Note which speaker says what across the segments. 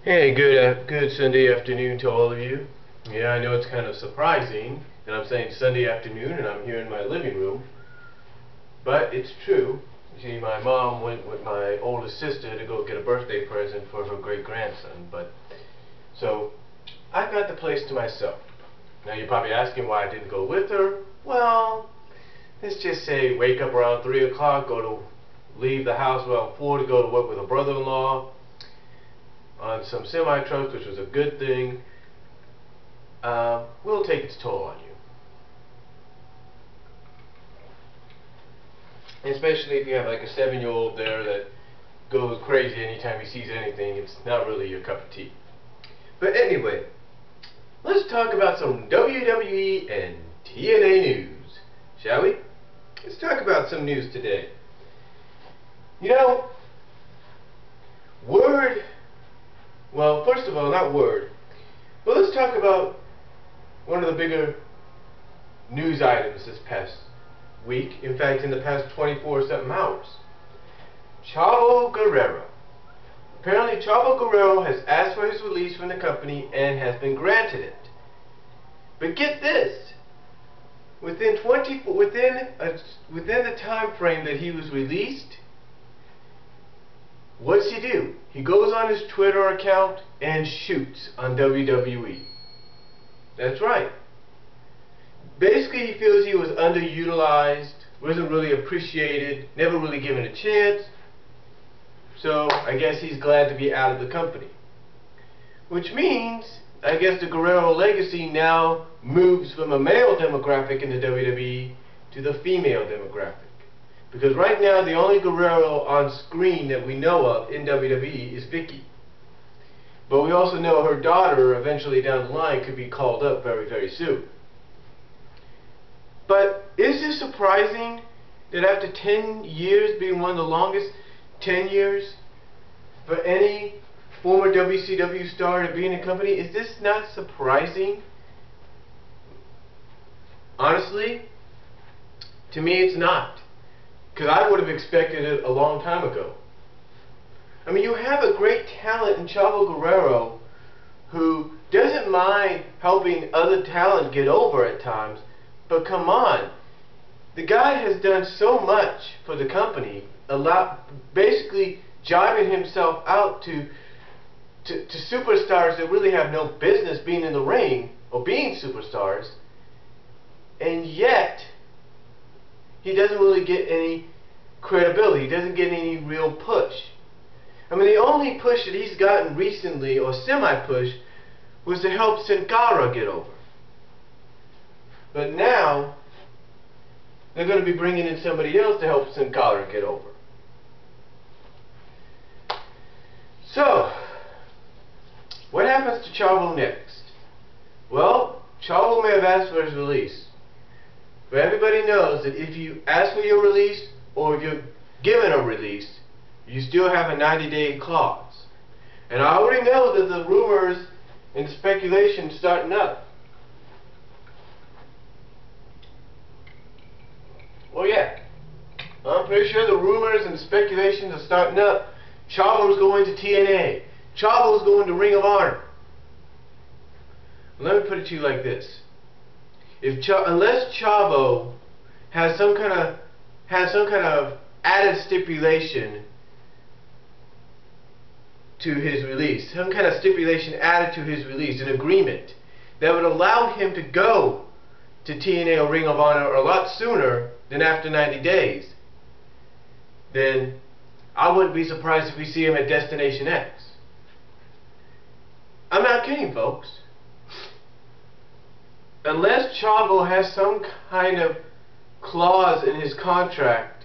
Speaker 1: Hey, good Sunday afternoon to all of you. Yeah, I know it's kind of surprising that I'm saying Sunday afternoon and I'm here in my living room, but it's true. You see, my mom went with my oldest sister to go get a birthday present for her great-grandson, so I've got the place to myself. Now you're probably asking why I didn't go with her. Well, let's just say wake up around 3 o'clock, leave the house around 4 to go to work with a brother-in-law on some semi-trucks, which was a good thing. Will take its toll on you. Especially if you have like a 7-year-old there that goes crazy anytime he sees anything. It's not really your cup of tea. But anyway, let's talk about some WWE and TNA news, shall we? Let's talk about some news today. You know, well, first of all, not word, but let's talk about one of the bigger news items this past week. In fact, in the past 24-something hours. Chavo Guerrero. Apparently, Chavo Guerrero has asked for his release from the company and has been granted it. But get this: within the time frame that he was released, what's he do? He goes on his Twitter account and shoots on WWE. That's right. Basically, he feels he was underutilized, wasn't really appreciated, never really given a chance. So I guess he's glad to be out of the company. Which means, I guess the Guerrero legacy now moves from a male demographic in the WWE to the female demographic. Because right now, the only Guerrero on screen that we know of in WWE is Vicky. But we also know her daughter, eventually down the line, could be called up very, very soon. But is it surprising that after 10 years, being one of the longest 10 years for any former WCW star to be in a company, is this not surprising? Honestly, to me it's not. Because I would have expected it a long time ago. I mean, you have a great talent in Chavo Guerrero who doesn't mind helping other talent get over at times, but come on. The guy has done so much for the company, basically jiving himself out to superstars that really have no business being in the ring or being superstars, and yet he doesn't really get any credibility. He doesn't get any real push. I mean, the only push that he's gotten recently, or semi-push, was to help Sin Cara get over. But now, they're going to be bringing in somebody else to help Sin Cara get over. So, what happens to Chavo next? Well, Chavo may have asked for his release. But everybody knows that if you ask for your release, or if you're given a release, you still have a 90-day clause. And I already know that the rumors and speculation starting up. Well, yeah, I'm pretty sure the rumors and speculations are starting up. Chavo's going to TNA. Chavo's going to Ring of Honor. Let me put it to you like this. Unless Chavo has some kind of added stipulation to his release, some kind of stipulation added to his release, an agreement that would allow him to go to TNA or Ring of Honor a lot sooner than after 90 days, then I wouldn't be surprised if we see him at Destination X. I'm not kidding, folks. Unless Chavo has some kind of clause in his contract,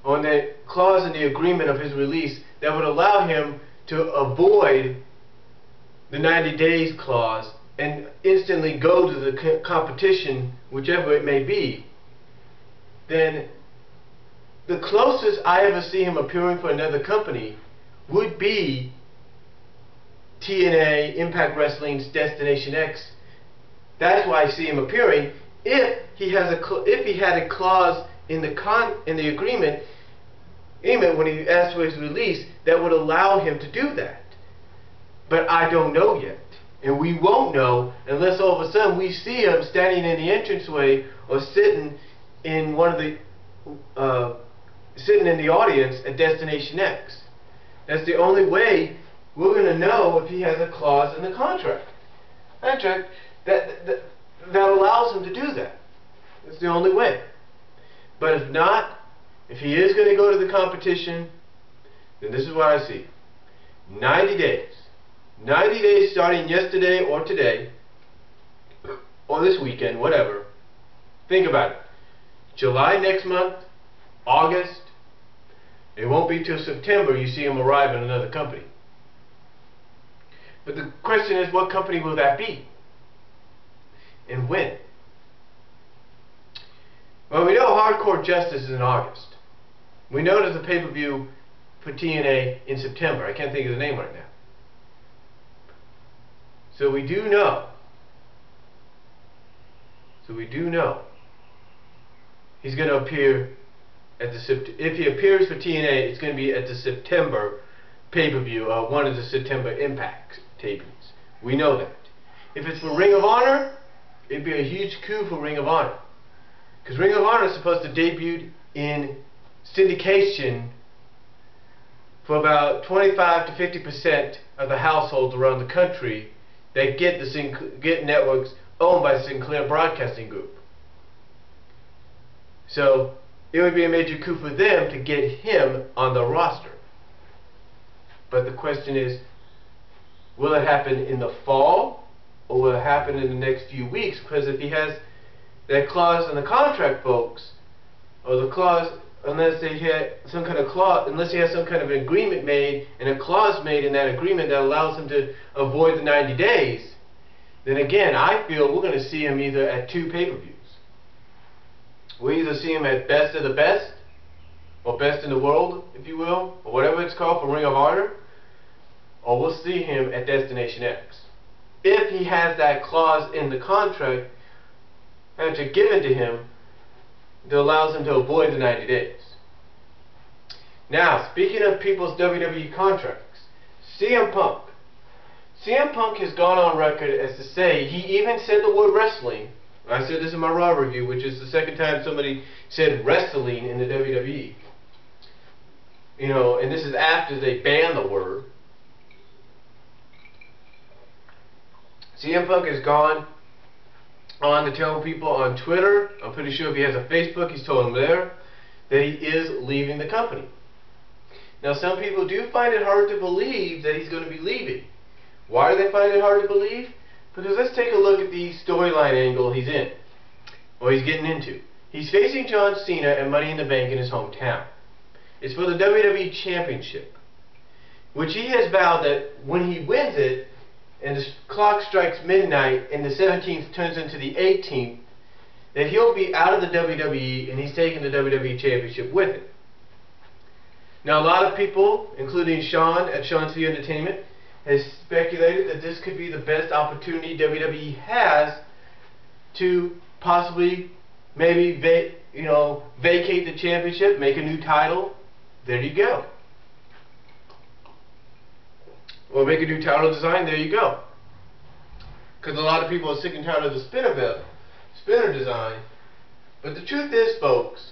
Speaker 1: or the clause in the agreement of his release, that would allow him to avoid the 90 days clause and instantly go to the competition, whichever it may be, then the closest I ever see him appearing for another company would be TNA, Impact Wrestling's Destination X. That's why I see him appearing. If he had a clause in the agreement when he asked for his release that would allow him to do that. But I don't know yet. And we won't know unless all of a sudden we see him standing in the entranceway or sitting in one of the sitting in the audience at Destination X. That's the only way we're going to know if he has a clause in the contract that allows him to do that. That's the only way. But if not, if he is going to go to the competition, then this is what I see. 90 days. 90 days starting yesterday or today, or this weekend, whatever. Think about it. July next month, August, it won't be till September you see him arrive in another company. But the question is, what company will that be? And when? Well, we know Hardcore Justice is in August. We know there's a pay-per-view for TNA in September. I can't think of the name right now. So we do know. He's going to appear at if he appears for TNA, it's going to be at the September pay-per-view, one of the September Impact tapings. We know that. If it's for Ring of Honor, it'd be a huge coup for Ring of Honor. Because Ring of Honor is supposed to debut in syndication for about 25 to 50% of the households around the country that get networks owned by Sinclair Broadcasting Group. So it would be a major coup for them to get him on the roster. But the question is, will it happen in the fall, or will it happen in the next few weeks? Because if he has that clause in the contract, folks, or the clause, unless he has some kind of agreement made and a clause made in that agreement that allows him to avoid the 90 days, then again, I feel we're going to see him either at 2 pay-per-views. We'll either see him at Best of the Best, or Best in the World, if you will, or whatever it's called for Ring of Honor, or we'll see him at Destination X. If he has that clause in the contract to give it to him that allows him to avoid the 90 days. Now, speaking of people's WWE contracts, CM Punk. CM Punk has gone on record as to say, he even said the word wrestling. I said this in my Raw review, which is the second time somebody said wrestling in the WWE. You know, and this is after they banned the word. CM Punk has gone on to tell people on Twitter, I'm pretty sure if he has a Facebook, he's told them there, that he is leaving the company. Now, some people do find it hard to believe that he's going to be leaving. Why do they find it hard to believe? Because let's take a look at the storyline angle he's in, or he's getting into. He's facing John Cena at Money in the Bank in his hometown. It's for the WWE Championship, which he has vowed that when he wins it, and the clock strikes midnight, and the 17th turns into the 18th, that he'll be out of the WWE, and he's taking the WWE Championship with him. Now, a lot of people, including Sean at Sean's View Entertainment, has speculated that this could be the best opportunity WWE has to possibly maybe vacate the championship, make a new title. There you go. Or make a new title design. There you go. Because a lot of people are sick and tired of the spinner design. But the truth is, folks,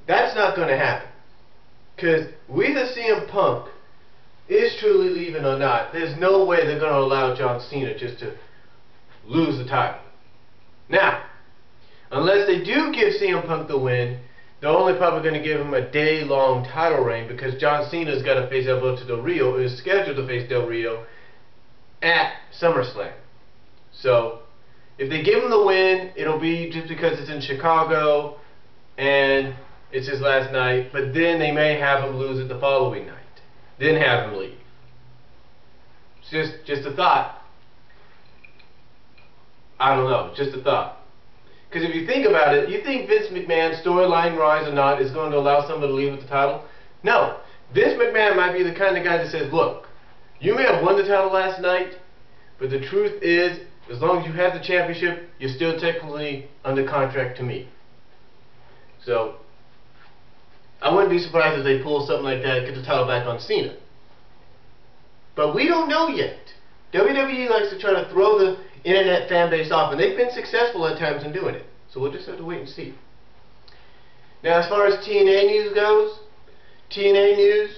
Speaker 1: that's not going to happen. Because whether CM Punk is truly leaving or not, there's no way they're going to allow John Cena just to lose the title. Now, unless they do give CM Punk the win, they're only probably going to give him a day-long title reign, because John Cena's got to face Alberto Del Rio, is scheduled to face Del Rio at SummerSlam. So, if they give him the win, it'll be just because it's in Chicago and it's his last night, but then they may have him lose it the following night. Then have him leave. It's just a thought. I don't know, just a thought. Because if you think about it, you think Vince McMahon's storyline, rise or not, is going to allow somebody to leave with the title? No. Vince McMahon might be the kind of guy that says, look, you may have won the title last night, but the truth is, as long as you have the championship, you're still technically under contract to me. So, I wouldn't be surprised if they pull something like that, get the title back on Cena. But we don't know yet. WWE likes to try to throw the internet fan base off, and they've been successful at times in doing it. So we'll just have to wait and see. Now, as far as TNA news goes, TNA news,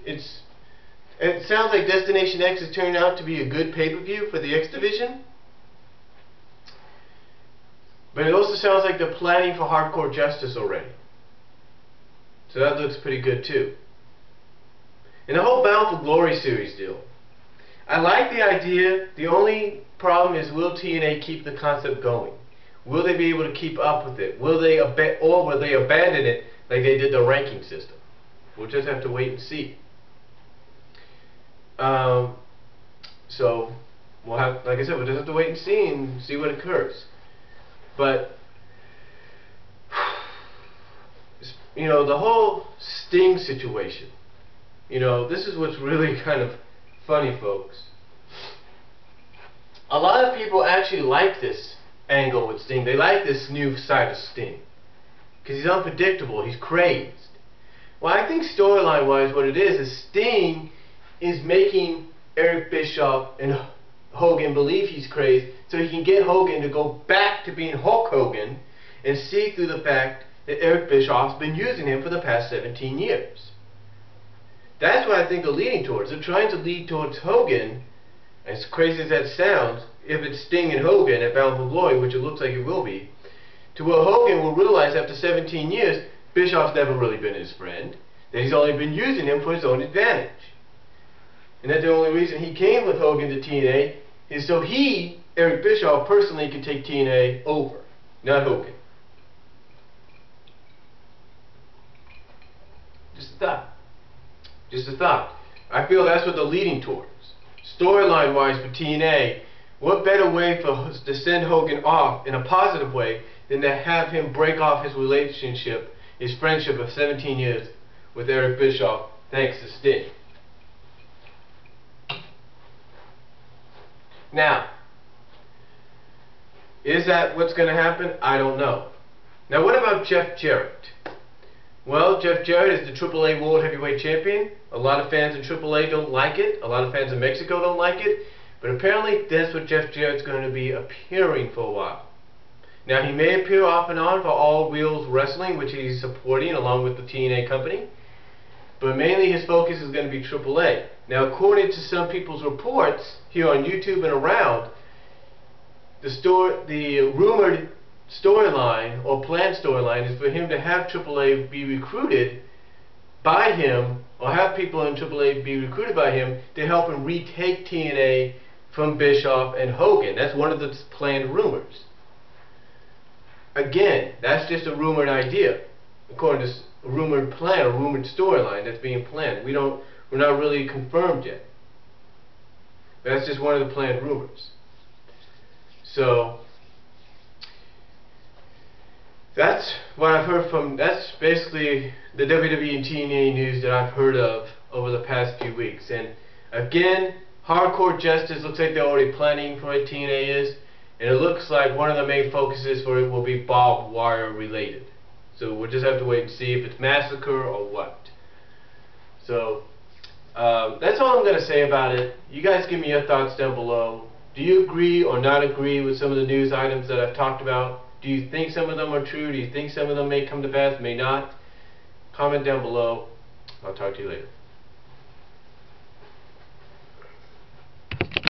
Speaker 1: it sounds like Destination X is turning out to be a good pay-per-view for the X Division. But it also sounds like they're planning for Hardcore Justice already. So that looks pretty good too. And the whole Bound for Glory series deal. I like the idea. The only problem is, will TNA keep the concept going? Will they be able to keep up with it? Will they abandon it like they did the ranking system? We'll just have to wait and see. So we'll have, like I said, we'll just have to wait and see what occurs. But you know, the whole Sting situation. You know, this is what's really kind of funny, folks. A lot of people actually like this angle with Sting. They like this new side of Sting because he's unpredictable. He's crazed. Well, I think storyline-wise, what it is Sting is making Eric Bischoff and Hogan believe he's crazed, so he can get Hogan to go back to being Hulk Hogan and see through the fact that Eric Bischoff's been using him for the past 17 years. That's what I think they're leading towards. They're trying to lead towards Hogan, as crazy as that sounds, if it's Sting and Hogan at Bound for Glory, which it looks like it will be, to where Hogan will realize after 17 years, Bischoff's never really been his friend, that he's only been using him for his own advantage. And that the only reason he came with Hogan to TNA is so he, Eric Bischoff, personally can take TNA over, not Hogan. Just a thought. Just a thought. I feel that's what they're leading towards. Storyline-wise for TNA, what better way to send Hogan off in a positive way than to have him break off his relationship, his friendship of 17 years with Eric Bischoff, thanks to Sting. Now, is that what's going to happen? I don't know. Now, what about Jeff Jarrett? Well, Jeff Jarrett is the AAA World Heavyweight Champion. A lot of fans in AAA don't like it. A lot of fans in Mexico don't like it. But apparently, that's what Jeff Jarrett's going to be appearing for a while. Now, he may appear off and on for All Wheels Wrestling, which he's supporting along with the TNA company. But mainly his focus is going to be AAA. Now, according to some people's reports here on YouTube and around, the rumored storyline or planned storyline is for him to have AAA be recruited by him, or have people in AAA be recruited by him to help him retake TNA from Bischoff and Hogan. That's one of the planned rumors. Again, that's just a rumored idea, according to a rumored plan, a rumored storyline that's being planned. We're not really confirmed yet. That's just one of the planned rumors. So that's what I've heard from. That's basically the WWE and TNA news that I've heard of over the past few weeks. And again, Hardcore Justice looks like they're already planning for what TNA is, and it looks like one of the main focuses for it will be barbed wire related. So we'll just have to wait and see if it's Massacre or what. So that's all I'm going to say about it. You guys give me your thoughts down below. Do you agree or not agree with some of the news items that I've talked about? Do you think some of them are true? Do you think some of them may come to pass, may not? Comment down below. I'll talk to you later.